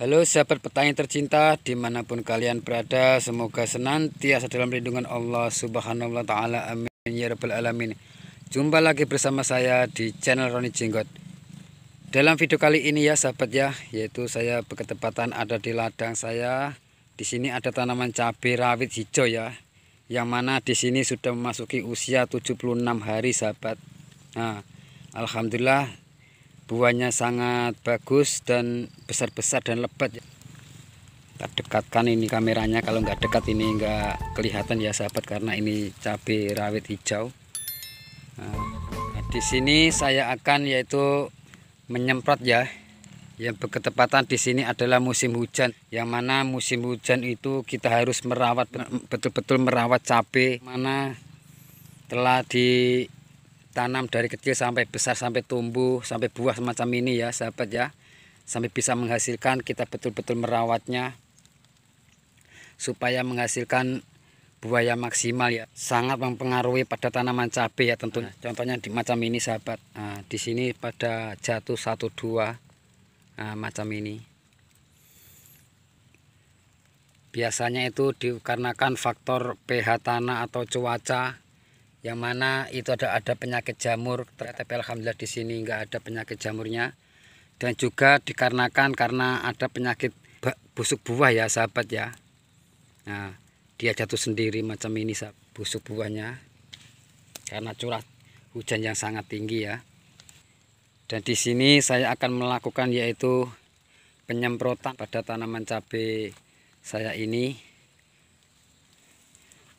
Halo sahabat petani tercinta dimanapun kalian berada, semoga senantiasa dalam lindungan Allah Subhanahu wa Ta'ala, amin ya rabbal alamin. Jumpa lagi bersama saya di channel Roni Jenggot. Dalam video kali ini ya sahabat ya, yaitu saya berketepatan ada di ladang saya. Di sini ada tanaman cabai rawit hijau ya, yang mana di sini sudah memasuki usia 76 hari sahabat. Nah, alhamdulillah buahnya sangat bagus dan besar-besar dan lebat. Kita dekatkan ini kameranya, kalau nggak dekat ini nggak kelihatan ya sahabat, karena ini cabai rawit hijau. Nah, di sini saya akan yaitu menyemprot ya. Yang berketepatan di sini adalah musim hujan, yang mana musim hujan itu kita harus merawat, betul-betul merawat cabai mana telah ditanam dari kecil sampai besar, sampai tumbuh, sampai buah semacam ini ya sahabat ya, sampai bisa menghasilkan. Kita betul-betul merawatnya supaya menghasilkan buah yang maksimal ya. Sangat mempengaruhi pada tanaman cabai ya tentunya. Contohnya di macam ini sahabat. Nah, di sini pada jatuh 1-2 macam ini. Biasanya itu dikarenakan faktor pH tanah atau cuaca, yang mana itu ada penyakit jamur. Tapi alhamdulillah di sini nggak ada penyakit jamurnya. Dan juga dikarenakan karena ada penyakit busuk buah ya sahabat ya. Nah, dia jatuh sendiri macam ini sahabat, busuk buahnya karena curah hujan yang sangat tinggi ya. Dan di sini saya akan melakukan yaitu penyemprotan pada tanaman cabai saya ini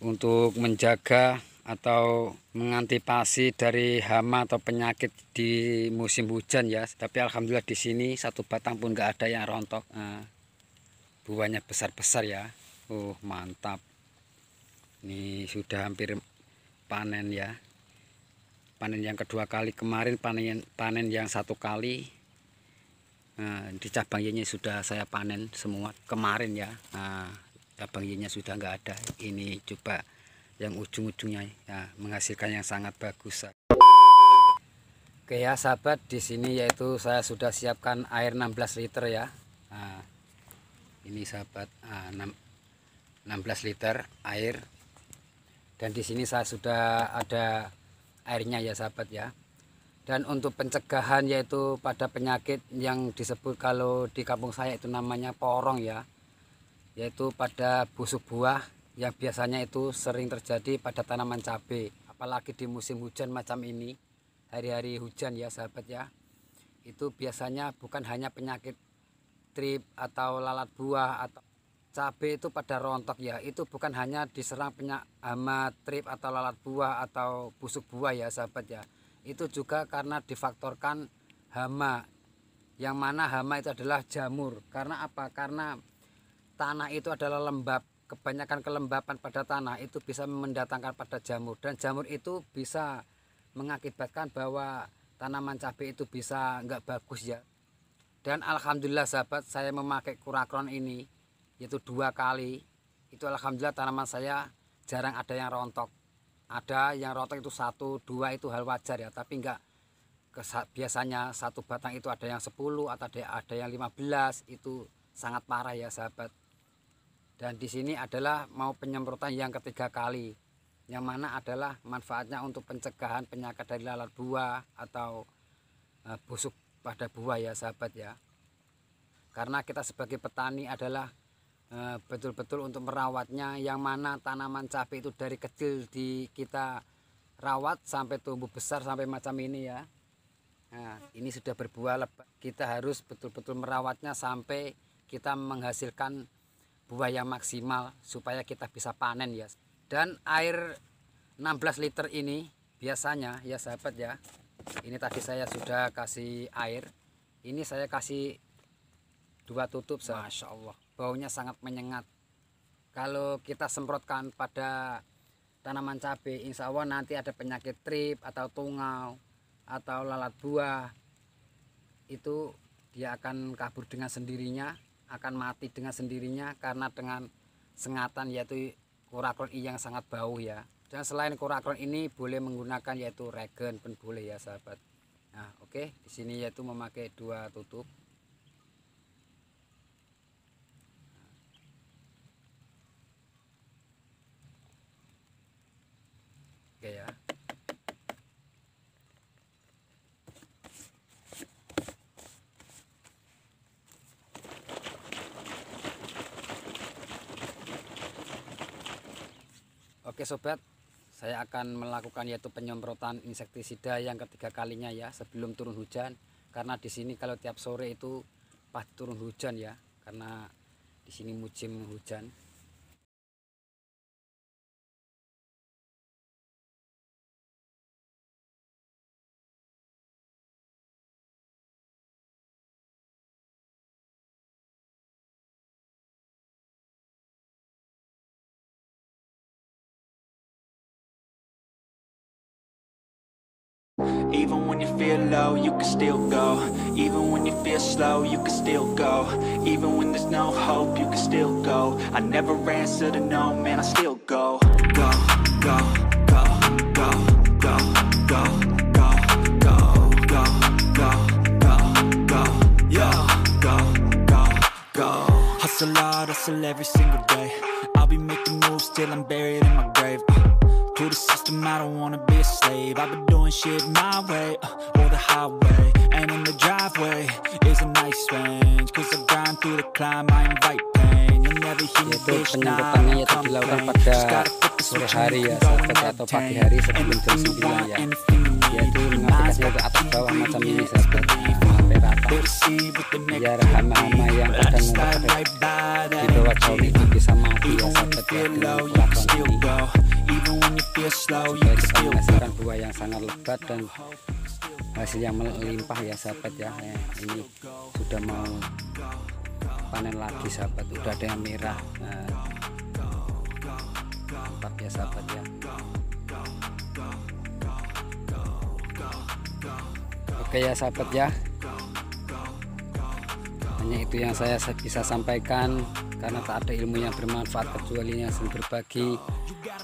untuk menjaga atau mengantisipasi dari hama atau penyakit di musim hujan ya. Tapi alhamdulillah di sini satu batang pun nggak ada yang rontok. Buahnya besar-besar ya. Mantap. Ini sudah hampir panen ya. Panen yang kedua kali, kemarin panen yang satu kali. Di cabang Y-nya sudah saya panen semua kemarin ya. Cabang Y-nya sudah nggak ada. Ini coba yang ujung-ujungnya ya, menghasilkan yang sangat bagus. Oke ya sahabat, di sini yaitu saya sudah siapkan air 16 liter ya. Ini sahabat, 16 liter air. Dan di sini saya sudah ada airnya ya sahabat ya. Dan untuk pencegahan yaitu pada penyakit yang disebut kalau di kampung saya itu namanya porong ya, yaitu pada busuk buah yang biasanya itu sering terjadi pada tanaman cabai, apalagi di musim hujan macam ini, hari-hari hujan ya sahabat ya. Itu biasanya bukan hanya penyakit trip atau lalat buah atau cabai itu pada rontok ya, itu bukan hanya diserang penyakit hama, trip atau lalat buah atau busuk buah ya sahabat ya. Itu juga karena difaktorkan hama, yang mana hama itu adalah jamur. Karena apa? Karena tanah itu adalah lembab, kebanyakan kelembapan pada tanah itu bisa mendatangkan pada jamur, dan jamur itu bisa mengakibatkan bahwa tanaman cabai itu bisa nggak bagus ya. Dan alhamdulillah sahabat, saya memakai Kurakron ini yaitu 2 kali, itu alhamdulillah tanaman saya jarang ada yang rontok. Ada yang rontok itu 1-2 itu hal wajar ya, tapi enggak biasanya satu batang itu ada yang 10 atau ada yang 15, itu sangat parah ya sahabat. Dan di sini adalah mau penyemprotan yang ketiga kali, yang mana adalah manfaatnya untuk pencegahan penyakit dari lalat buah atau busuk pada buah ya sahabat ya. Karena kita sebagai petani adalah betul-betul untuk merawatnya, yang mana tanaman cabai itu dari kecil kita rawat sampai tumbuh besar sampai macam ini ya. Nah, ini sudah berbuah lebat. Kita harus betul-betul merawatnya sampai kita menghasilkan buah yang maksimal supaya kita bisa panen ya. Dan air 16 liter ini biasanya ya sahabat ya, ini tadi saya sudah kasih air, ini saya kasih 2 tutup. Masya Allah, baunya sangat menyengat. Kalau kita semprotkan pada tanaman cabai, insya Allah nanti ada penyakit trip atau tungau atau lalat buah, itu dia akan kabur dengan sendirinya, akan mati dengan sendirinya, karena dengan sengatan yaitu Kurakron I yang sangat bau ya. Dan selain Kurakron ini boleh menggunakan yaitu Regen pun boleh ya sahabat. Nah oke, di sini yaitu memakai 2 tutup. Oke sobat, saya akan melakukan yaitu penyemprotan insektisida yang ketiga kalinya ya sebelum turun hujan. Karena di sini kalau tiap sore itu pasti turun hujan ya, karena di sini musim hujan. Even when you feel low, you can still go. Even when you feel slow, you can still go. Even when there's no hope, you can still go. I never answer to no, man, I still go. Go, go, go, go, go, go, go, go, go, go, go, go, yo, go, go, go. Hustle hard, hustle every single day. I'll be making moves till I'm buried in my grave. To the system, I don't wanna be a slave. I've been doing shit my way, or the highway. And in the driveway is a nice range. Cause I grind through the climb, I invite pain. You'll never hear me bitch, nah, Penyemprotannya yaitu dilakukan pada sore hari ya sahabat, atau pagi hari sebelum jam 9 ya. Yaitu mengaplikasinya ke atas bawah macam ini sahabat, sampai rata. Biar hama-hama yang kadang di bawah jauh itu bisa mati ya sahabat ya, dengan perlakuan ini. Supaya kita menghasilkan buah yang sangat lebat dan hasil yang melimpah ya sahabat ya. Ini sudah mau panen lagi sahabat, udah ada yang merah. Mantap ya sahabat ya. Oke ya sahabat ya, hanya itu yang saya bisa sampaikan, karena tak ada ilmu yang bermanfaat kecuali yang sering berbagi.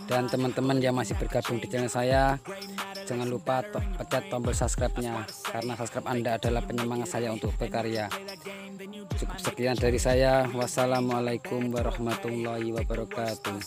Dan teman-teman yang masih bergabung di channel saya, jangan lupa pencet tombol subscribe-nya, karena subscribe Anda adalah penyemangat saya untuk berkarya. Cukup sekian dari saya. Wassalamualaikum warahmatullahi wabarakatuh.